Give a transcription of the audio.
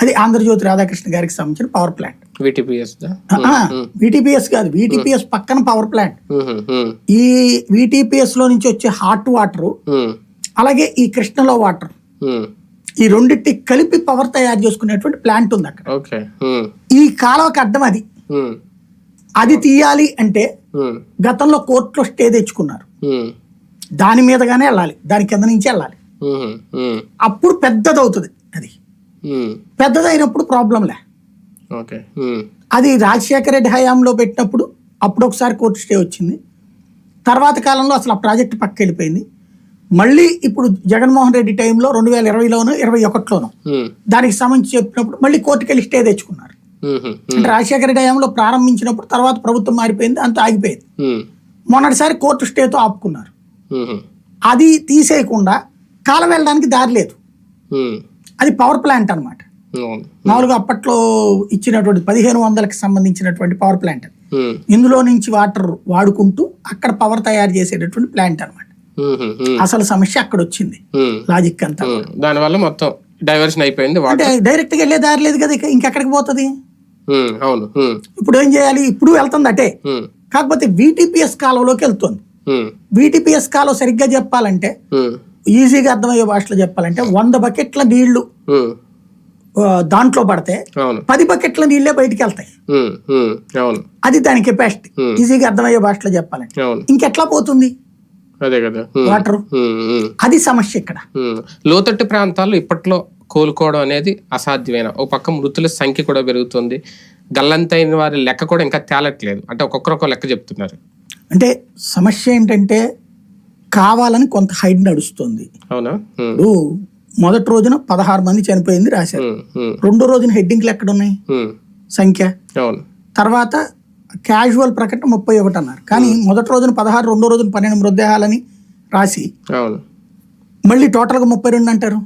అది ఆంధ్రజ్యోతి రాధాకృష్ణ గారికి సంబంధించిన పవర్ ప్లాంట్. విటిపిఎస్ కాదు, విటిపిఎస్ పక్కన పవర్ ప్లాంట్. ఈ విటిపిఎస్ లో నుంచి వచ్చే హాట్ వాటర్ అలాగే ఈ కృష్ణలో వాటర్ ఈ రెండింటి కలిపి పవర్ తయారు చేసుకునేటువంటి ప్లాంట్ ఉంది అక్కడ. ఈ కాలువకి అడ్డం అది. అది తీయాలి అంటే గతంలో కోర్టులో స్టే తెచ్చుకున్నారు. దాని మీదగానే వెళ్ళాలి, దాని కింద నుంచి వెళ్ళాలి. అప్పుడు పెద్దదవుతుంది. అది పెద్దదైనప్పుడు ప్రాబ్లంలే. అది రాజశేఖర రెడ్డి హయాంలో పెట్టినప్పుడు అప్పుడు ఒకసారి కోర్టు స్టే వచ్చింది. తర్వాత కాలంలో అసలు ఆ ప్రాజెక్టు పక్క వెళ్ళిపోయింది. మళ్ళీ ఇప్పుడు జగన్మోహన్ రెడ్డి టైంలో 2020లోను 2021లోను దానికి సంబంధించి చెప్పినప్పుడు మళ్ళీ కోర్టుకి వెళ్ళి స్టే తెచ్చుకున్నారు. అంటే రాజశేఖర రెడ్డి హయాంలో ప్రారంభించినప్పుడు తర్వాత ప్రభుత్వం మారిపోయింది, అంత ఆగిపోయింది. మొన్నటిసారి కోర్టు స్టేతో ఆపుకున్నారు. అది తీసేయకుండా కాలం వెళ్ళడానికి దారి లేదు. అది పవర్ ప్లాంట్ అనమాట. మామూలుగా అప్పట్లో ఇచ్చినటువంటి 1500కి సంబంధించినటువంటి పవర్ ప్లాంట్. ఇందులో నుంచి వాటర్ వాడుకుంటూ అక్కడ పవర్ తయారు చేసేటటువంటి ప్లాంట్ అనమాట. అసలు సమస్య అక్కడ వచ్చింది. లాజిక్ అంతా దానివల్ల మొత్తం డైవర్షన్ అయిపోయింది. అంటే డైరెక్ట్ గా వెళ్ళే దారి లేదు కదా, ఇంకెక్కడికి పోతుంది. ఇప్పుడు ఏం చేయాలి? ఇప్పుడు వెళ్తుంది అటే, కాకపోతే విటిపిఎస్ కాలంలోకి వెళ్తుంది. విటిపిఎస్ కాలం సరిగ్గా చెప్పాలంటే, ఈజీగా అర్థమయ్యే భాషలో చెప్పాలంటే 100 బకెట్ల నీళ్లు దాంట్లో పడితే 10 బకెట్ల నీళ్లే బయటికి వెళ్తాయి. అది దాని కెపాసిటీ. ఈజీగా అర్థమయ్యే భాషలో చెప్పాలంటే ఇంకెట్లా పోతుంది వాటర్? అది సమస్య ఇక్కడ. లోతట్టు ప్రాంతాల్లో ఇప్పట్లో కోలుకోవడం అనేది అసాధ్యమైన. ఒక పక్క మృతుల సంఖ్య కూడా పెరుగుతుంది, గల్లంతైన వారి లెక్క కూడా ఇంకా తేలట్లేదు. అంటే ఒక్కొక్కరు లెక్క చెప్తున్నారు. అంటే సమస్య ఏంటంటే కావాలని కొంత హైడ్ నడుస్తుంది. అవునా? మొదటి రోజున 16 మంది చనిపోయింది రాశారు. రెండో రోజున హెడ్డింగ్లు ఎక్కడ ఉన్నాయి సంఖ్య? తర్వాత క్యాజువల్ ప్రకటన 31 అన్నారు. కానీ మొదటి రోజున 16, రెండో రోజున 12 మృతదేహాలని రాసి మళ్ళీ టోటల్గా 32 అంటారు.